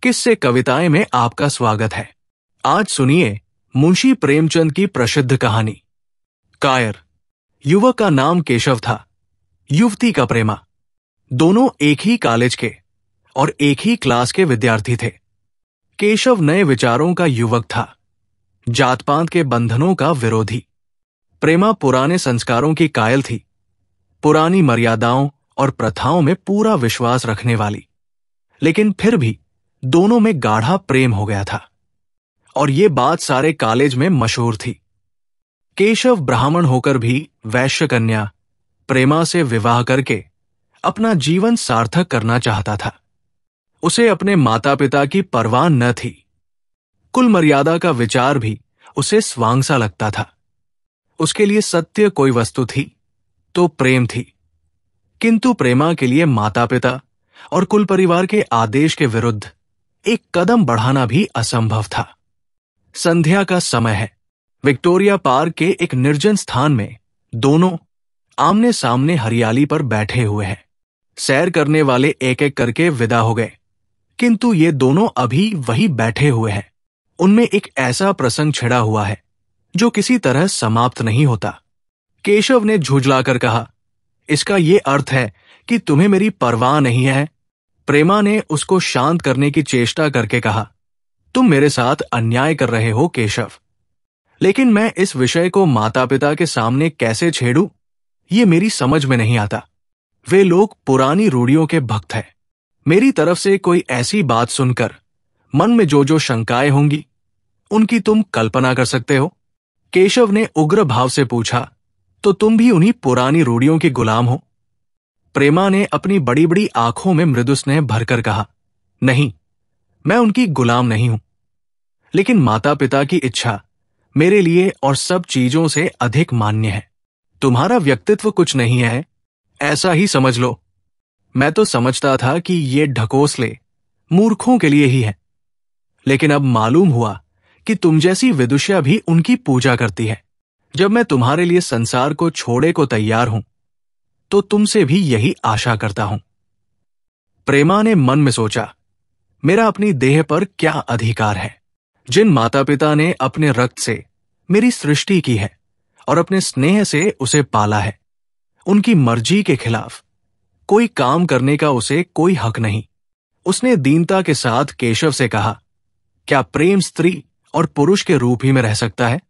किस्से कविताएं में आपका स्वागत है। आज सुनिए मुंशी प्रेमचंद की प्रसिद्ध कहानी कायर। युवक का नाम केशव था, युवती का प्रेमा। दोनों एक ही कॉलेज के और एक ही क्लास के विद्यार्थी थे। केशव नए विचारों का युवक था, जात पात के बंधनों का विरोधी। प्रेमा पुराने संस्कारों की कायल थी, पुरानी मर्यादाओं और प्रथाओं में पूरा विश्वास रखने वाली। लेकिन फिर भी दोनों में गाढ़ा प्रेम हो गया था और ये बात सारे कॉलेज में मशहूर थी। केशव ब्राह्मण होकर भी वैश्य कन्या प्रेमा से विवाह करके अपना जीवन सार्थक करना चाहता था। उसे अपने माता पिता की परवाह न थी। कुल मर्यादा का विचार भी उसे स्वांग सा लगता था। उसके लिए सत्य कोई वस्तु थी तो प्रेम थी, किंतु प्रेमा के लिए माता पिता और कुल परिवार के आदेश के विरुद्ध एक कदम बढ़ाना भी असंभव था। संध्या का समय है। विक्टोरिया पार्क के एक निर्जन स्थान में दोनों आमने सामने हरियाली पर बैठे हुए हैं। सैर करने वाले एक एक करके विदा हो गए, किंतु ये दोनों अभी वही बैठे हुए हैं। उनमें एक ऐसा प्रसंग छिड़ा हुआ है जो किसी तरह समाप्त नहीं होता। केशव ने झुंझलाकर कहा, इसका ये अर्थ है कि तुम्हें मेरी परवाह नहीं है। प्रेमा ने उसको शांत करने की चेष्टा करके कहा, तुम मेरे साथ अन्याय कर रहे हो केशव, लेकिन मैं इस विषय को माता पिता के सामने कैसे छेड़ूं, ये मेरी समझ में नहीं आता। वे लोग पुरानी रूढ़ियों के भक्त हैं। मेरी तरफ से कोई ऐसी बात सुनकर मन में जो जो शंकाएं होंगी उनकी तुम कल्पना कर सकते हो। केशव ने उग्र भाव से पूछा, तो तुम भी उन्हीं पुरानी रूढ़ियों के गुलाम हो? प्रेमा ने अपनी बड़ी बड़ी आंखों में मृदु स्नेह भरकर कहा, नहीं, मैं उनकी गुलाम नहीं हूं, लेकिन माता पिता की इच्छा मेरे लिए और सब चीजों से अधिक मान्य है। तुम्हारा व्यक्तित्व कुछ नहीं है, ऐसा ही समझ लो। मैं तो समझता था कि ये ढकोसले मूर्खों के लिए ही है, लेकिन अब मालूम हुआ कि तुम जैसी विदुषिया भी उनकी पूजा करती है। जब मैं तुम्हारे लिए संसार को छोड़े को तैयार हूं तो तुमसे भी यही आशा करता हूं। प्रेमा ने मन में सोचा, मेरा अपनी देह पर क्या अधिकार है? जिन माता पिता ने अपने रक्त से मेरी सृष्टि की है और अपने स्नेह से उसे पाला है, उनकी मर्जी के खिलाफ कोई काम करने का उसे कोई हक नहीं। उसने दीनता के साथ केशव से कहा, क्या प्रेम स्त्री और पुरुष के रूप ही में रह सकता है,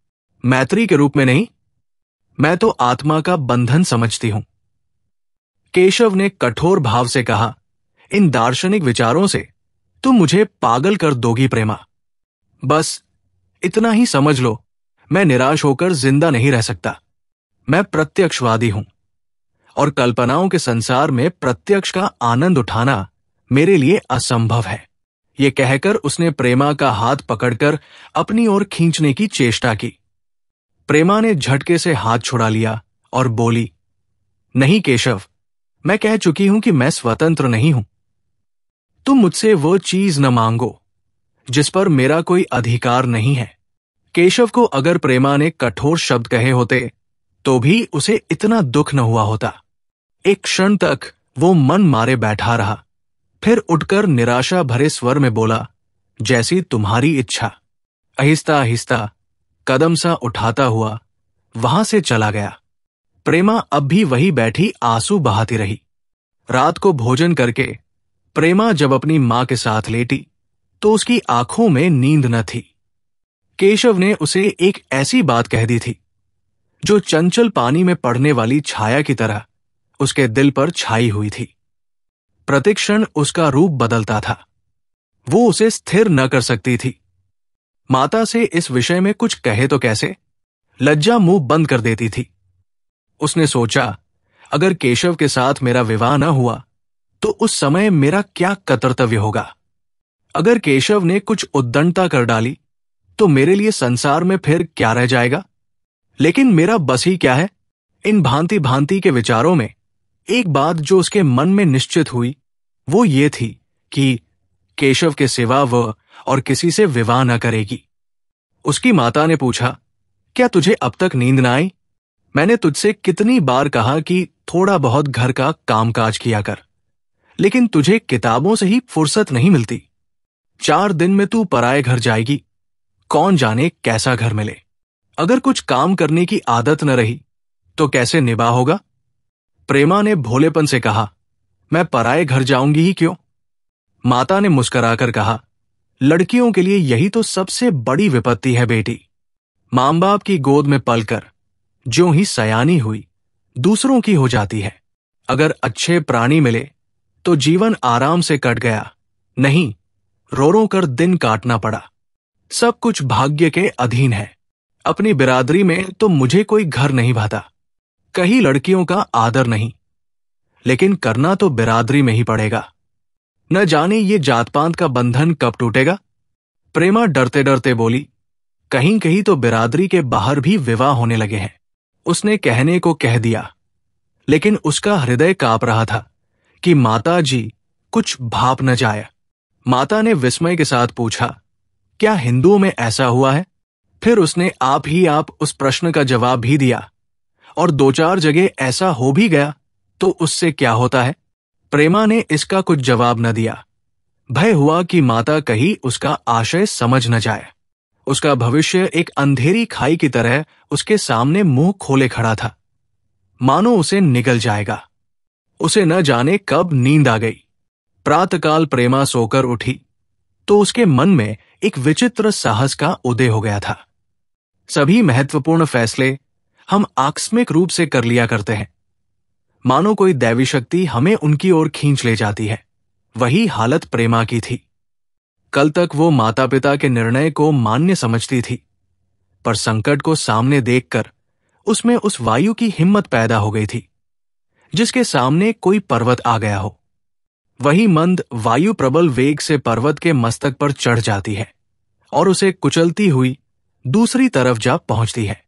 मैत्री के रूप में नहीं? मैं तो आत्मा का बंधन समझती हूं। केशव ने कठोर भाव से कहा, इन दार्शनिक विचारों से तुम मुझे पागल कर दोगी प्रेमा। बस इतना ही समझ लो, मैं निराश होकर जिंदा नहीं रह सकता। मैं प्रत्यक्षवादी हूं और कल्पनाओं के संसार में प्रत्यक्ष का आनंद उठाना मेरे लिए असंभव है। ये कहकर उसने प्रेमा का हाथ पकड़कर अपनी ओर खींचने की चेष्टा की। प्रेमा ने झटके से हाथ छुड़ा लिया और बोली, नहीं केशव, मैं कह चुकी हूं कि मैं स्वतंत्र नहीं हूं। तुम मुझसे वो चीज न मांगो जिस पर मेरा कोई अधिकार नहीं है। केशव को अगर प्रेमा ने कठोर शब्द कहे होते तो भी उसे इतना दुख न हुआ होता। एक क्षण तक वो मन मारे बैठा रहा, फिर उठकर निराशा भरे स्वर में बोला, जैसी तुम्हारी इच्छा। आहिस्ता आहिस्ता कदम सा उठाता हुआ वहां से चला गया। प्रेमा अब भी वही बैठी आंसू बहाती रही। रात को भोजन करके प्रेमा जब अपनी मां के साथ लेटी तो उसकी आंखों में नींद न थी। केशव ने उसे एक ऐसी बात कह दी थी जो चंचल पानी में पड़ने वाली छाया की तरह उसके दिल पर छाई हुई थी। प्रतिक्षण उसका रूप बदलता था। वो उसे स्थिर न कर सकती थी। माता से इस विषय में कुछ कहे तो कैसे, लज्जा मुंह बंद कर देती थी। उसने सोचा, अगर केशव के साथ मेरा विवाह न हुआ तो उस समय मेरा क्या कर्तव्य होगा। अगर केशव ने कुछ उद्दंडता कर डाली तो मेरे लिए संसार में फिर क्या रह जाएगा। लेकिन मेरा बस ही क्या है। इन भांति भांति के विचारों में एक बात जो उसके मन में निश्चित हुई वो ये थी कि केशव के सिवा वह और किसी से विवाह न करेगी। उसकी माता ने पूछा, क्या तुझे अब तक नींद न आई? मैंने तुझसे कितनी बार कहा कि थोड़ा बहुत घर का कामकाज किया कर, लेकिन तुझे किताबों से ही फुर्सत नहीं मिलती। 4 दिन में तू पराए घर जाएगी, कौन जाने कैसा घर मिले। अगर कुछ काम करने की आदत न रही तो कैसे निभा होगा। प्रेमा ने भोलेपन से कहा, मैं पराए घर जाऊंगी ही क्यों। माता ने मुस्कुराकर कहा, लड़कियों के लिए यही तो सबसे बड़ी विपत्ति है बेटी। मां बाप की गोद में पलकर ज्यों ही सयानी हुई दूसरों की हो जाती है। अगर अच्छे प्राणी मिले तो जीवन आराम से कट गया, नहीं रो रो कर दिन काटना पड़ा। सब कुछ भाग्य के अधीन है। अपनी बिरादरी में तो मुझे कोई घर नहीं भाता, कहीं लड़कियों का आदर नहीं, लेकिन करना तो बिरादरी में ही पड़ेगा। न जाने ये जात पात का बंधन कब टूटेगा। प्रेमा डरते डरते बोली, कहीं कहीं तो बिरादरी के बाहर भी विवाह होने लगे हैं। उसने कहने को कह दिया, लेकिन उसका हृदय कांप रहा था कि माता जी कुछ भाप न जाए। माता ने विस्मय के साथ पूछा, क्या हिंदुओं में ऐसा हुआ है। फिर उसने आप उस प्रश्न का जवाब भी दिया, और 2-4 जगह ऐसा हो भी गया तो उससे क्या होता है। प्रेमा ने इसका कुछ जवाब न दिया। भय हुआ कि माता कहीं उसका आशय समझ न जाए। उसका भविष्य एक अंधेरी खाई की तरह उसके सामने मुंह खोले खड़ा था, मानो उसे निगल जाएगा। उसे न जाने कब नींद आ गई। प्रातःकाल प्रेमा सोकर उठी तो उसके मन में एक विचित्र साहस का उदय हो गया था। सभी महत्वपूर्ण फैसले हम आकस्मिक रूप से कर लिया करते हैं, मानो कोई दैवी शक्ति हमें उनकी ओर खींच ले जाती है। वही हालत प्रेमा की थी। कल तक वो माता पिता के निर्णय को मान्य समझती थी, पर संकट को सामने देखकर उसमें उस वायु की हिम्मत पैदा हो गई थी जिसके सामने कोई पर्वत आ गया हो। वही मंद वायु प्रबल वेग से पर्वत के मस्तक पर चढ़ जाती है और उसे कुचलती हुई दूसरी तरफ जा पहुंचती है।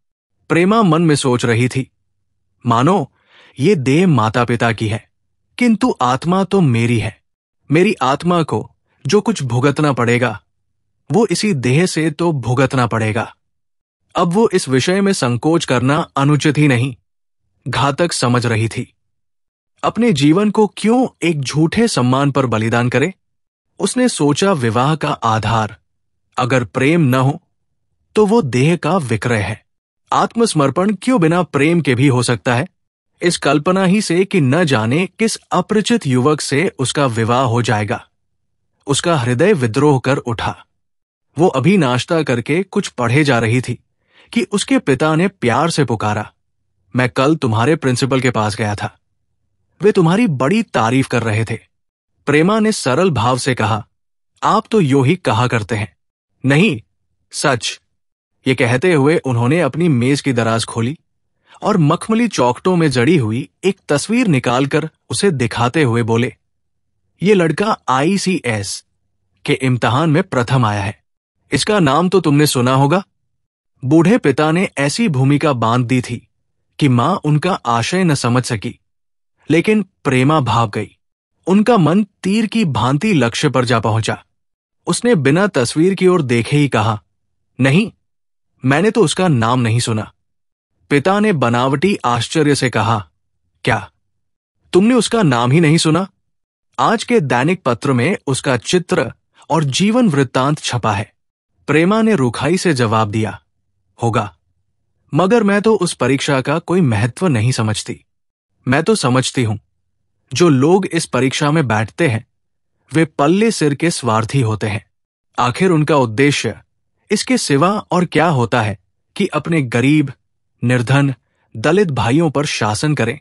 प्रेमा मन में सोच रही थी, मानो ये देह माता पिता की है, किंतु आत्मा तो मेरी है। मेरी आत्मा को जो कुछ भुगतना पड़ेगा वो इसी देह से तो भुगतना पड़ेगा। अब वो इस विषय में संकोच करना अनुचित ही नहीं, घातक समझ रही थी। अपने जीवन को क्यों एक झूठे सम्मान पर बलिदान करे। उसने सोचा, विवाह का आधार अगर प्रेम न हो तो वो देह का विक्रय है। आत्मसमर्पण क्यों बिना प्रेम के भी हो सकता है। इस कल्पना ही से कि न जाने किस अपरिचित युवक से उसका विवाह हो जाएगा, उसका हृदय विद्रोह कर उठा। वो अभी नाश्ता करके कुछ पढ़े जा रही थी कि उसके पिता ने प्यार से पुकारा, मैं कल तुम्हारे प्रिंसिपल के पास गया था, वे तुम्हारी बड़ी तारीफ कर रहे थे। प्रेमा ने सरल भाव से कहा, आप तो यूं ही कहा करते हैं। नहीं, सच। ये कहते हुए उन्होंने अपनी मेज की दराज खोली और मखमली चौखटों में जड़ी हुई एक तस्वीर निकालकर उसे दिखाते हुए बोले, ये लड़का ICS के इम्तिहान में प्रथम आया है। इसका नाम तो तुमने सुना होगा। बूढ़े पिता ने ऐसी भूमिका बांध दी थी कि मां उनका आशय न समझ सकी, लेकिन प्रेमा भाग गई। उनका मन तीर की भांति लक्ष्य पर जा पहुंचा। उसने बिना तस्वीर की ओर देखे ही कहा, नहीं, मैंने तो उसका नाम नहीं सुना। पिता ने बनावटी आश्चर्य से कहा, क्या तुमने उसका नाम ही नहीं सुना? आज के दैनिक पत्र में उसका चित्र और जीवन वृत्तांत छपा है। प्रेमा ने रुखाई से जवाब दिया, होगा, मगर मैं तो उस परीक्षा का कोई महत्व नहीं समझती। मैं तो समझती हूं जो लोग इस परीक्षा में बैठते हैं वे पल्ले सिर के स्वार्थी होते हैं। आखिर उनका उद्देश्य इसके सिवा और क्या होता है कि अपने गरीब, निर्धन, दलित भाइयों पर शासन करें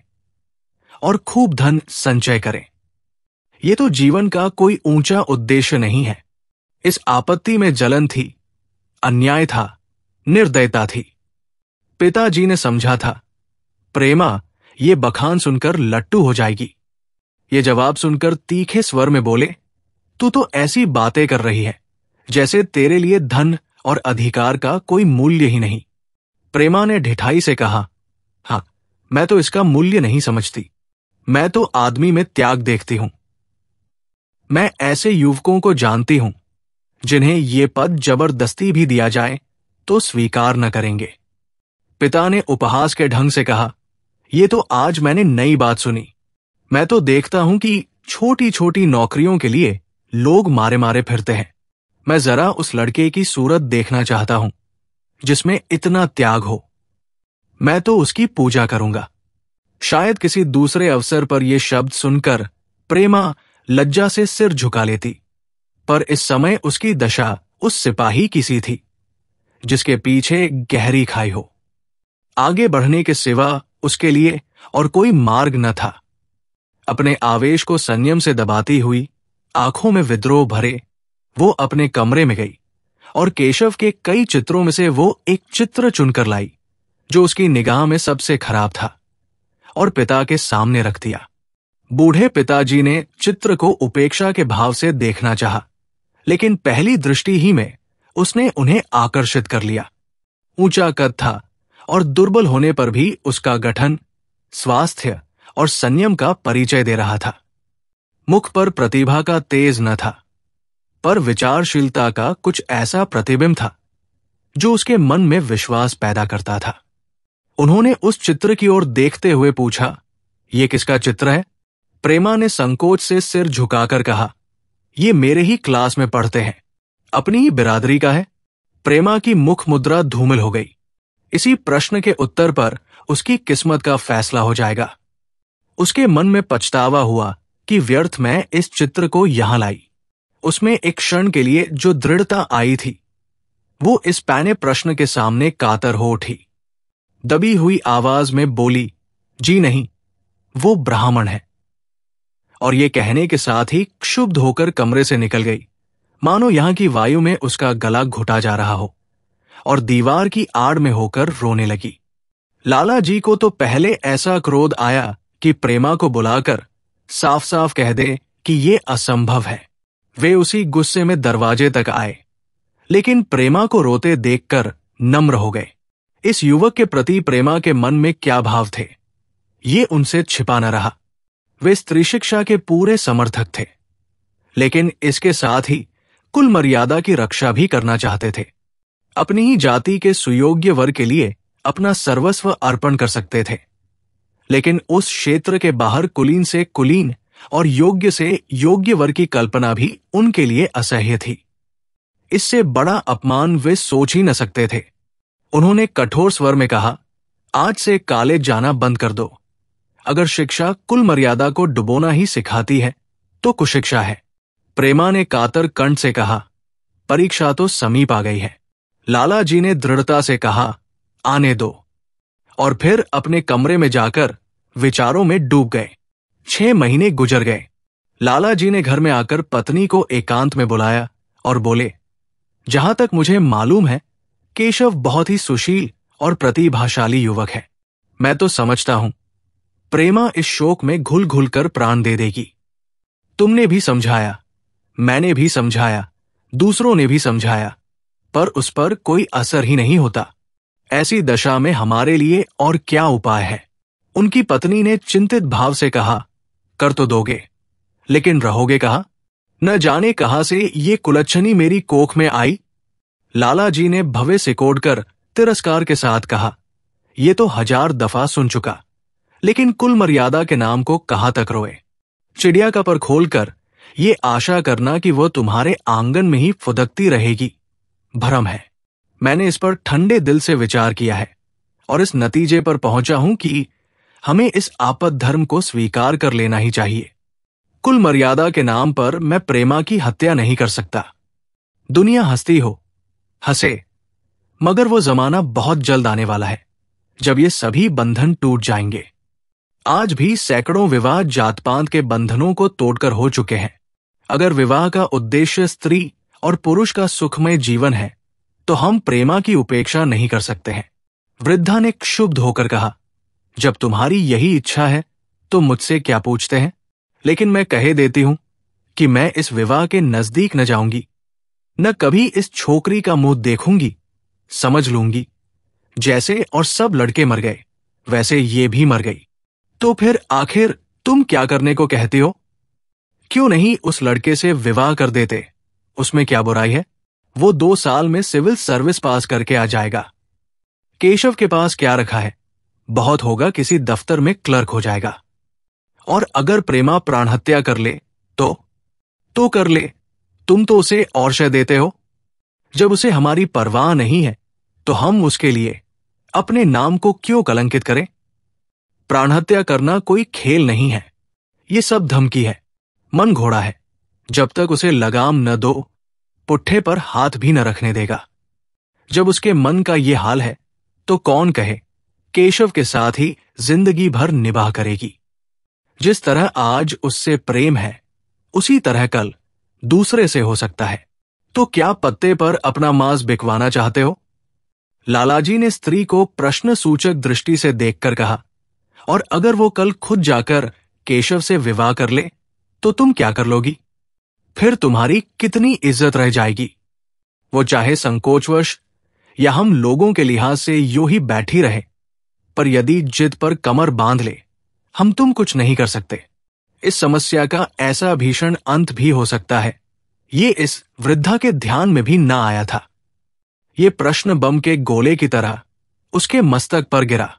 और खूब धन संचय करें। ये तो जीवन का कोई ऊंचा उद्देश्य नहीं है। इस आपत्ति में जलन थी, अन्याय था, निर्दयता थी। पिताजी ने समझा था, प्रेमा ये बखान सुनकर लट्टू हो जाएगी। ये जवाब सुनकर तीखे स्वर में बोले, तू तो ऐसी बातें कर रही है जैसे तेरे लिए धन और अधिकार का कोई मूल्य ही नहीं। प्रेमा ने ढिठाई से कहा, हाँ, मैं तो इसका मूल्य नहीं समझती। मैं तो आदमी में त्याग देखती हूं। मैं ऐसे युवकों को जानती हूं जिन्हें ये पद जबरदस्ती भी दिया जाए तो स्वीकार न करेंगे। पिता ने उपहास के ढंग से कहा, ये तो आज मैंने नई बात सुनी। मैं तो देखता हूं कि छोटी छोटी नौकरियों के लिए लोग मारे मारे फिरते हैं। मैं जरा उस लड़के की सूरत देखना चाहता हूं जिसमें इतना त्याग हो। मैं तो उसकी पूजा करूंगा। शायद किसी दूसरे अवसर पर यह शब्द सुनकर प्रेमा लज्जा से सिर झुका लेती, पर इस समय उसकी दशा उस सिपाही की सी थी जिसके पीछे गहरी खाई हो। आगे बढ़ने के सिवा उसके लिए और कोई मार्ग न था। अपने आवेश को संयम से दबाती हुई, आंखों में विद्रोह भरे, वो अपने कमरे में गई और केशव के कई चित्रों में से वो एक चित्र चुनकर लाई जो उसकी निगाह में सबसे खराब था और पिता के सामने रख दिया। बूढ़े पिताजी ने चित्र को उपेक्षा के भाव से देखना चाहा, लेकिन पहली दृष्टि ही में उसने उन्हें आकर्षित कर लिया। ऊंचा कद था और दुर्बल होने पर भी उसका गठन, स्वास्थ्य और संयम का परिचय दे रहा था। मुख पर प्रतिभा का तेज न था, पर विचारशीलता का कुछ ऐसा प्रतिबिंब था जो उसके मन में विश्वास पैदा करता था। उन्होंने उस चित्र की ओर देखते हुए पूछा, "यह किसका चित्र है?" प्रेमा ने संकोच से सिर झुकाकर कहा, "ये मेरे ही क्लास में पढ़ते हैं, अपनी ही बिरादरी का है।" प्रेमा की मुख मुद्रा धूमिल हो गई। इसी प्रश्न के उत्तर पर उसकी किस्मत का फैसला हो जाएगा। उसके मन में पछतावा हुआ कि व्यर्थ मैं इस चित्र को यहां लाई। उसमें एक क्षण के लिए जो दृढ़ता आई थी, वो इस पैने प्रश्न के सामने कातर हो उठी। दबी हुई आवाज में बोली, "जी नहीं, वो ब्राह्मण है।" और ये कहने के साथ ही क्षुब्ध होकर कमरे से निकल गई, मानो यहां की वायु में उसका गला घुटा जा रहा हो, और दीवार की आड़ में होकर रोने लगी। लाला जी को तो पहले ऐसा क्रोध आया कि प्रेमा को बुलाकर साफ साफ कह दे कि ये असंभव है। वे उसी गुस्से में दरवाजे तक आए, लेकिन प्रेमा को रोते देखकर नम्र हो गए। इस युवक के प्रति प्रेमा के मन में क्या भाव थे, ये उनसे छिपा न रहा। वे स्त्री शिक्षा के पूरे समर्थक थे, लेकिन इसके साथ ही कुल मर्यादा की रक्षा भी करना चाहते थे। अपनी ही जाति के सुयोग्य वर के लिए अपना सर्वस्व अर्पण कर सकते थे, लेकिन उस क्षेत्र के बाहर कुलीन से कुलीन और योग्य से योग्य वर की कल्पना भी उनके लिए असह्य थी। इससे बड़ा अपमान वे सोच ही न सकते थे। उन्होंने कठोर स्वर में कहा, "आज से कॉलेज जाना बंद कर दो। अगर शिक्षा कुल मर्यादा को डुबोना ही सिखाती है तो कुशिक्षा है।" प्रेमा ने कातर कंठ से कहा, "परीक्षा तो समीप आ गई है।" लाला जी ने दृढ़ता से कहा, "आने दो," और फिर अपने कमरे में जाकर विचारों में डूब गए। 6 महीने गुजर गए। लाला जी ने घर में आकर पत्नी को एकांत में बुलाया और बोले, "जहां तक मुझे मालूम है, केशव बहुत ही सुशील और प्रतिभाशाली युवक है। मैं तो समझता हूं प्रेमा इस शोक में घुल घुल कर प्राण दे देगी। तुमने भी समझाया, मैंने भी समझाया, दूसरों ने भी समझाया, पर उस पर कोई असर ही नहीं होता। ऐसी दशा में हमारे लिए और क्या उपाय है?" उनकी पत्नी ने चिंतित भाव से कहा, "कर तो दोगे, लेकिन रहोगे कहाँ? न जाने कहां से ये कुलच्छनी मेरी कोख में आई।" लाला जी ने भवे सिकोड़कर तिरस्कार के साथ कहा, "ये तो 1000 दफा सुन चुका, लेकिन कुल मर्यादा के नाम को कहां तक रोए? चिड़िया का पर खोलकर ये आशा करना कि वो तुम्हारे आंगन में ही फुदकती रहेगी, भ्रम है। मैंने इस पर ठंडे दिल से विचार किया है और इस नतीजे पर पहुंचा हूं कि हमें इस आपद धर्म को स्वीकार कर लेना ही चाहिए। कुल मर्यादा के नाम पर मैं प्रेमा की हत्या नहीं कर सकता। दुनिया हंसती हो, हंसे, मगर वो जमाना बहुत जल्द आने वाला है जब ये सभी बंधन टूट जाएंगे। आज भी सैकड़ों विवाह जात-पात के बंधनों को तोड़कर हो चुके हैं। अगर विवाह का उद्देश्य स्त्री और पुरुष का सुखमय जीवन है, तो हम प्रेमा की उपेक्षा नहीं कर सकते हैं। वृद्धा ने क्षुब्ध होकर कहा, "जब तुम्हारी यही इच्छा है तो मुझसे क्या पूछते हैं? लेकिन मैं कहे देती हूं कि मैं इस विवाह के नजदीक न जाऊंगी, न कभी इस छोकरी का मुंह देखूंगी। समझ लूंगी, जैसे और सब लड़के मर गए, वैसे ये भी मर गई। तो फिर आखिर तुम क्या करने को कहती हो? क्यों नहीं उस लड़के से विवाह कर देते? उसमें क्या बुराई है? वो 2 साल में सिविल सर्विस पास करके आ जाएगा। केशव के पास क्या रखा है? बहुत होगा किसी दफ्तर में क्लर्क हो जाएगा। और अगर प्रेमा प्राण हत्या कर ले तो कर ले, तुम तो उसे और शय देते हो। जब उसे हमारी परवाह नहीं है तो हम उसके लिए अपने नाम को क्यों कलंकित करें? प्राणहत्या करना कोई खेल नहीं है, ये सब धमकी है, मन घोड़ा है। जब तक उसे लगाम न दो, पुट्ठे पर हाथ भी न रखने देगा। जब उसके मन का ये हाल है तो कौन कहे केशव के साथ ही जिंदगी भर निभाह करेगी। जिस तरह आज उससे प्रेम है, उसी तरह कल दूसरे से हो सकता है। तो क्या पत्ते पर अपना मांस बिकवाना चाहते हो? लालाजी ने स्त्री को प्रश्न सूचक दृष्टि से देखकर कहा, और अगर वो कल खुद जाकर केशव से विवाह कर ले तो तुम क्या कर लोगी? फिर तुम्हारी कितनी इज्जत रह जाएगी? वो चाहे संकोचवश या हम लोगों के लिहाज से यूं ही बैठी रहे, पर यदि जिद पर कमर बांध ले, हम तुम कुछ नहीं कर सकते। इस समस्या का ऐसा भीषण अंत भी हो सकता है, ये इस वृद्धा के ध्यान में भी ना आया था। ये प्रश्न बम के गोले की तरह उसके मस्तक पर गिरा।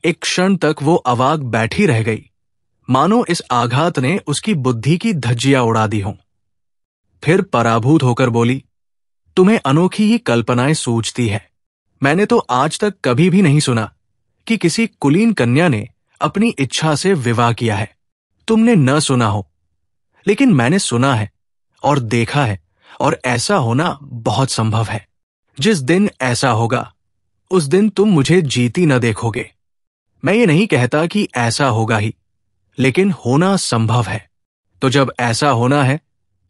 एक क्षण तक वो अवाक बैठी रह गई, मानो इस आघात ने उसकी बुद्धि की धज्जियां उड़ा दी हों। फिर पराभूत होकर बोली, तुम्हें अनोखी ही कल्पनाएं सूझती है। मैंने तो आज तक कभी भी नहीं सुना कि किसी कुलीन कन्या ने अपनी इच्छा से विवाह किया है। तुमने न सुना हो, लेकिन मैंने सुना है और देखा है, और ऐसा होना बहुत संभव है। जिस दिन ऐसा होगा, उस दिन तुम मुझे जीती न देखोगे। मैं ये नहीं कहता कि ऐसा होगा ही, लेकिन होना संभव है। तो जब ऐसा होना है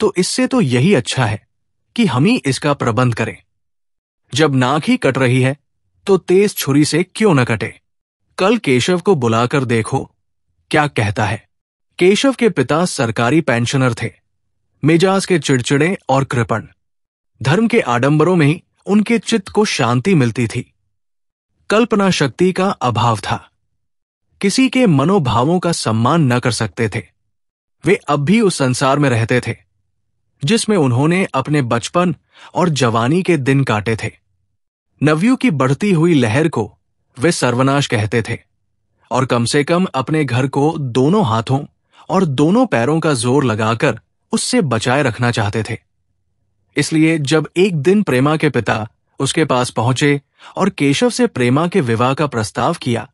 तो इससे तो यही अच्छा है कि हम ही इसका प्रबंध करें। जब नाक ही कट रही है तो तेज छुरी से क्यों न कटे? कल केशव को बुलाकर देखो क्या कहता है। केशव के पिता सरकारी पेंशनर थे, मिजाज के चिड़चिड़े और कृपण। धर्म के आडंबरों में ही उनके चित्त को शांति मिलती थी। कल्पना शक्ति का अभाव था, किसी के मनोभावों का सम्मान न कर सकते थे। वे अब भी उस संसार में रहते थे जिसमें उन्होंने अपने बचपन और जवानी के दिन काटे थे। नवयुग की बढ़ती हुई लहर को वे सर्वनाश कहते थे, और कम से कम अपने घर को दोनों हाथों और दोनों पैरों का जोर लगाकर उससे बचाए रखना चाहते थे। इसलिए जब एक दिन प्रेमा के पिता उसके पास पहुंचे और केशव से प्रेमा के विवाह का प्रस्ताव किया,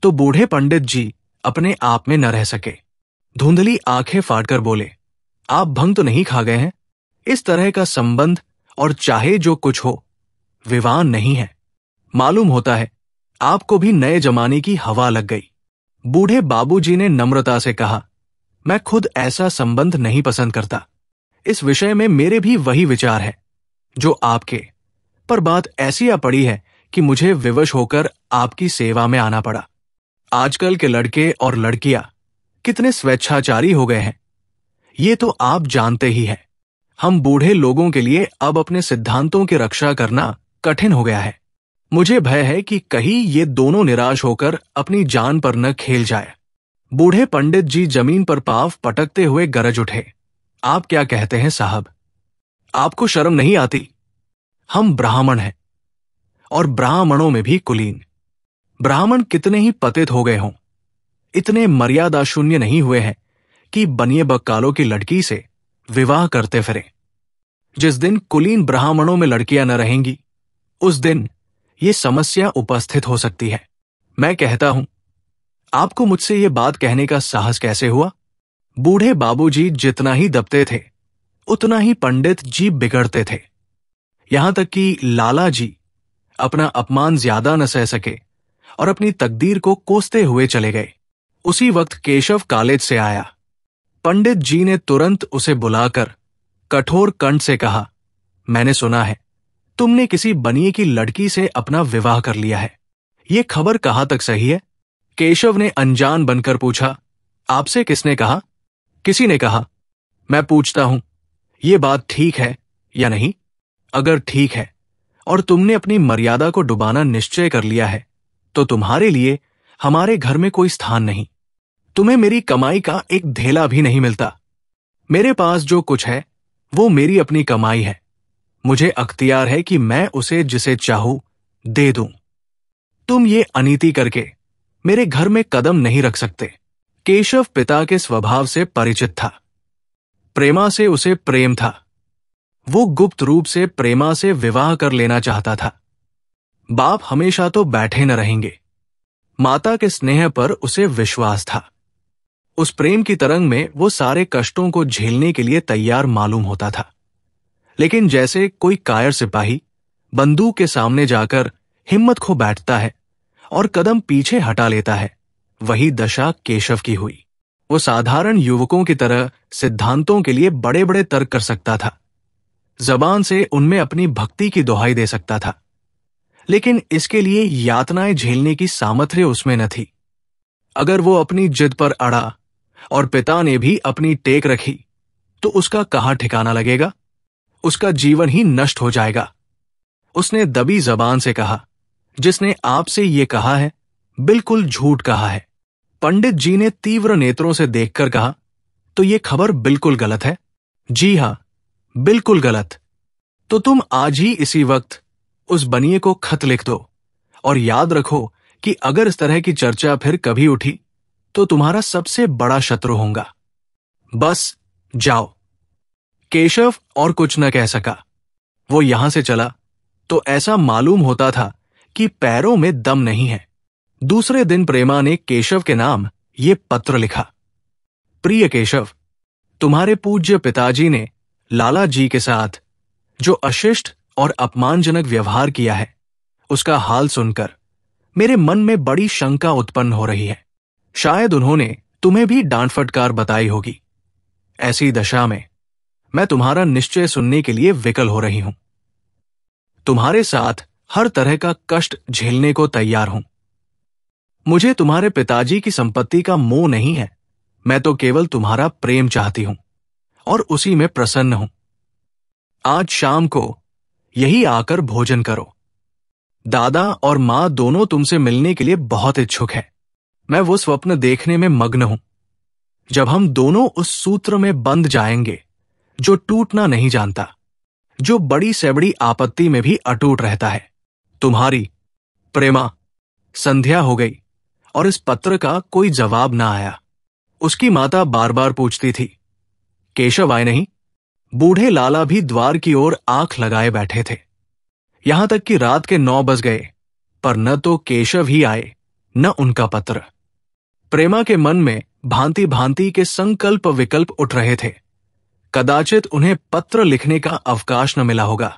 तो बूढ़े पंडित जी अपने आप में न रह सके। धुंधली आंखें फाड़कर बोले, आप भंग तो नहीं खा गए हैं? इस तरह का संबंध और चाहे जो कुछ हो, विवाह नहीं है। मालूम होता है आपको भी नए जमाने की हवा लग गई। बूढ़े बाबूजी ने नम्रता से कहा, मैं खुद ऐसा संबंध नहीं पसंद करता। इस विषय में मेरे भी वही विचार है जो आपके, पर बात ऐसी आ पड़ी है कि मुझे विवश होकर आपकी सेवा में आना पड़ा। आजकल के लड़के और लड़कियां कितने स्वेच्छाचारी हो गए हैं, ये तो आप जानते ही हैं। हम बूढ़े लोगों के लिए अब अपने सिद्धांतों की रक्षा करना कठिन हो गया है। मुझे भय है कि कहीं ये दोनों निराश होकर अपनी जान पर न खेल जाए। बूढ़े पंडित जी जमीन पर पांव पटकते हुए गरज उठे, आप क्या कहते हैं साहब? आपको शर्म नहीं आती? हम ब्राह्मण हैं, और ब्राह्मणों में भी कुलीन। ब्राह्मण कितने ही पतित हो गए हों, इतने मर्यादा शून्य नहीं हुए हैं कि बनिए बक्कालों की लड़की से विवाह करते फिरे। जिस दिन कुलीन ब्राह्मणों में लड़कियां न रहेंगी, उस दिन ये समस्या उपस्थित हो सकती है। मैं कहता हूं, आपको मुझसे ये बात कहने का साहस कैसे हुआ? बूढ़े बाबूजी जितना ही दबते थे, उतना ही पंडित जी बिगड़ते थे। यहां तक कि लाला जी अपना अपमान ज्यादा न सह सके और अपनी तकदीर को कोसते हुए चले गए। उसी वक्त केशव कॉलेज से आया। पंडित जी ने तुरंत उसे बुलाकर कठोर कंठ से कहा, मैंने सुना है तुमने किसी बनिए की लड़की से अपना विवाह कर लिया है। ये खबर कहाँ तक सही है? केशव ने अनजान बनकर पूछा, आपसे किसने कहा? किसी ने कहा। मैं पूछता हूं, ये बात ठीक है या नहीं? अगर ठीक है और तुमने अपनी मर्यादा को डुबाना निश्चय कर लिया है, तो तुम्हारे लिए हमारे घर में कोई स्थान नहीं। तुम्हें मेरी कमाई का एक धेला भी नहीं मिलता। मेरे पास जो कुछ है वो मेरी अपनी कमाई है। मुझे अख्तियार है कि मैं उसे जिसे चाहूं दे दूं। तुम ये अनीति करके मेरे घर में कदम नहीं रख सकते। केशव पिता के स्वभाव से परिचित था। प्रेमा से उसे प्रेम था। वो गुप्त रूप से प्रेमा से विवाह कर लेना चाहता था। बाप हमेशा तो बैठे न रहेंगे। माता के स्नेह पर उसे विश्वास था। उस प्रेम की तरंग में वो सारे कष्टों को झेलने के लिए तैयार मालूम होता था। लेकिन जैसे कोई कायर सिपाही बंदूक के सामने जाकर हिम्मत खो बैठता है और कदम पीछे हटा लेता है, वही दशा केशव की हुई। वो साधारण युवकों की तरह सिद्धांतों के लिए बड़े बड़े तर्क कर सकता था, जबान से उनमें अपनी भक्ति की दुहाई दे सकता था, लेकिन इसके लिए यातनाएं झेलने की सामर्थ्य उसमें न थी। अगर वो अपनी जिद पर अड़ा और पिता ने भी अपनी टेक रखी तो उसका कहाँ ठिकाना लगेगा? उसका जीवन ही नष्ट हो जाएगा। उसने दबी जबान से कहा, जिसने आपसे ये कहा है बिल्कुल झूठ कहा है। पंडित जी ने तीव्र नेत्रों से देखकर कहा, तो ये खबर बिल्कुल गलत है? जी हां, बिल्कुल गलत। तो तुम आज ही इसी वक्त उस बनिए को खत लिख दो और याद रखो कि अगर इस तरह की चर्चा फिर कभी उठी तो तुम्हारा सबसे बड़ा शत्रु होगा। बस जाओ। केशव और कुछ न कह सका। वो यहां से चला तो ऐसा मालूम होता था कि पैरों में दम नहीं है। दूसरे दिन प्रेमा ने केशव के नाम ये पत्र लिखा। प्रिय केशव, तुम्हारे पूज्य पिताजी ने लाला जी के साथ जो अशिष्ट और अपमानजनक व्यवहार किया है, उसका हाल सुनकर मेरे मन में बड़ी शंका उत्पन्न हो रही है। शायद उन्होंने तुम्हें भी डांट फटकार बताई होगी। ऐसी दशा में मैं तुम्हारा निश्चय सुनने के लिए विकल हो रही हूं। तुम्हारे साथ हर तरह का कष्ट झेलने को तैयार हूं। मुझे तुम्हारे पिताजी की संपत्ति का मोह नहीं है। मैं तो केवल तुम्हारा प्रेम चाहती हूं और उसी में प्रसन्न हूं। आज शाम को यही आकर भोजन करो। दादा और मां दोनों तुमसे मिलने के लिए बहुत इच्छुक है। मैं वो स्वप्न देखने में मग्न हूं जब हम दोनों उस सूत्र में बंध जाएंगे जो टूटना नहीं जानता, जो बड़ी से बड़ी आपत्ति में भी अटूट रहता है। तुम्हारी प्रेमा। संध्या हो गई और इस पत्र का कोई जवाब ना आया। उसकी माता बार बार पूछती थी, केशव आए नहीं? बूढ़े लाला भी द्वार की ओर आंख लगाए बैठे थे। यहां तक कि रात के 9 बज गए, पर न तो केशव ही आए न उनका पत्र। प्रेमा के मन में भांति भांति के संकल्प विकल्प उठ रहे थे। कदाचित उन्हें पत्र लिखने का अवकाश न मिला होगा,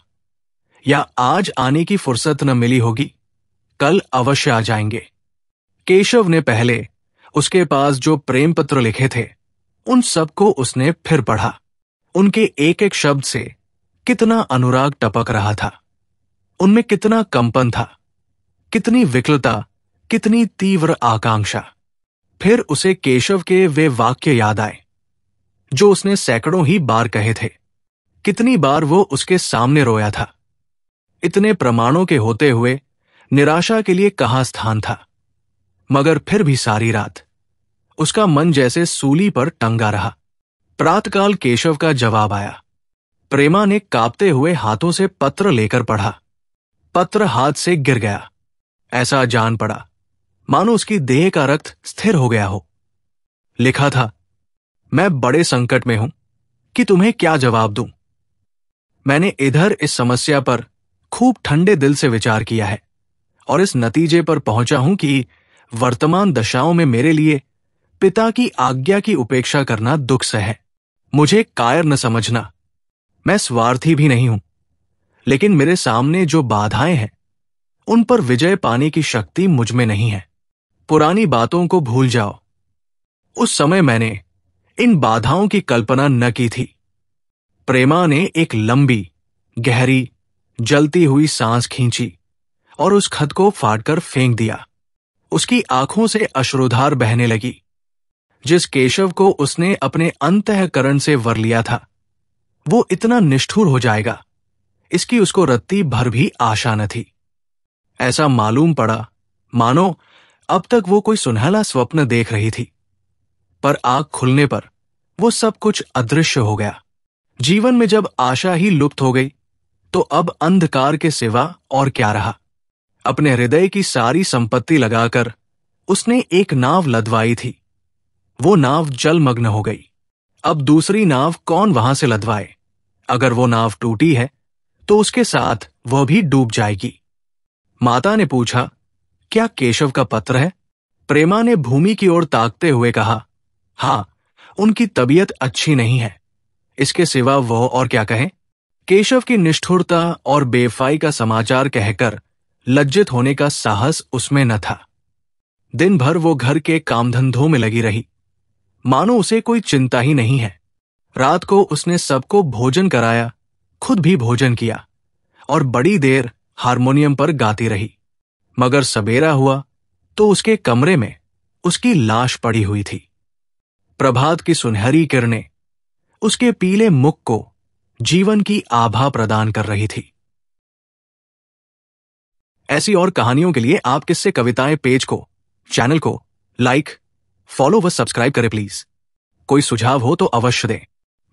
या आज आने की फुर्सत न मिली होगी। कल अवश्य आ जाएंगे। केशव ने पहले उसके पास जो प्रेम पत्र लिखे थे, उन सबको उसने फिर पढ़ा। उनके एक एक शब्द से कितना अनुराग टपक रहा था। उनमें कितना कंपन था, कितनी विकलता, कितनी तीव्र आकांक्षा। फिर उसे केशव के वे वाक्य याद आए जो उसने सैकड़ों ही बार कहे थे। कितनी बार वो उसके सामने रोया था। इतने प्रमाणों के होते हुए निराशा के लिए कहां स्थान था। मगर फिर भी सारी रात उसका मन जैसे सूली पर टंगा रहा। प्रातःकाल केशव का जवाब आया। प्रेमा ने कांपते हुए हाथों से पत्र लेकर पढ़ा। पत्र हाथ से गिर गया। ऐसा जान पड़ा मानो उसकी देह का रक्त स्थिर हो गया हो। लिखा था, मैं बड़े संकट में हूं कि तुम्हें क्या जवाब दूं। मैंने इधर इस समस्या पर खूब ठंडे दिल से विचार किया है और इस नतीजे पर पहुंचा हूं कि वर्तमान दशाओं में मेरे लिए पिता की आज्ञा की उपेक्षा करना दुख से है। मुझे कायर न समझना। मैं स्वार्थी भी नहीं हूं, लेकिन मेरे सामने जो बाधाएं हैं उन पर विजय पाने की शक्ति मुझ में नहीं है। पुरानी बातों को भूल जाओ। उस समय मैंने इन बाधाओं की कल्पना न की थी। प्रेमा ने एक लंबी, गहरी, जलती हुई सांस खींची और उस खत को फाड़कर फेंक दिया। उसकी आंखों से अश्रुधार बहने लगी। जिस केशव को उसने अपने अंतःकरण से वर लिया था, वो इतना निष्ठुर हो जाएगा, इसकी उसको रत्ती भर भी आशा न थी। ऐसा मालूम पड़ा मानो अब तक वो कोई सुनहला स्वप्न देख रही थी, पर आंख खुलने पर वो सब कुछ अदृश्य हो गया। जीवन में जब आशा ही लुप्त हो गई तो अब अंधकार के सिवा और क्या रहा। अपने हृदय की सारी संपत्ति लगाकर उसने एक नाव लदवाई थी। वो नाव जलमग्न हो गई। अब दूसरी नाव कौन वहां से लदवाए? अगर वो नाव टूटी है तो उसके साथ वह भी डूब जाएगी। माता ने पूछा, क्या केशव का पत्र है? प्रेमा ने भूमि की ओर ताकते हुए कहा, हाँ, उनकी तबीयत अच्छी नहीं है। इसके सिवा वह और क्या कहे? केशव की निष्ठुरता और बेवफाई का समाचार कहकर लज्जित होने का साहस उसमें न था। दिन भर वो घर के कामधंधों में लगी रही, मानो उसे कोई चिंता ही नहीं है। रात को उसने सबको भोजन कराया, खुद भी भोजन किया और बड़ी देर हारमोनियम पर गाती रही। मगर सबेरा हुआ तो उसके कमरे में उसकी लाश पड़ी हुई थी। प्रभात की सुनहरी किरणें उसके पीले मुख को जीवन की आभा प्रदान कर रही थी। ऐसी और कहानियों के लिए आप किससे कविताएं पेज को, चैनल को लाइक, फॉलो व सब्सक्राइब करें प्लीज। कोई सुझाव हो तो अवश्य दें।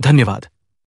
धन्यवाद।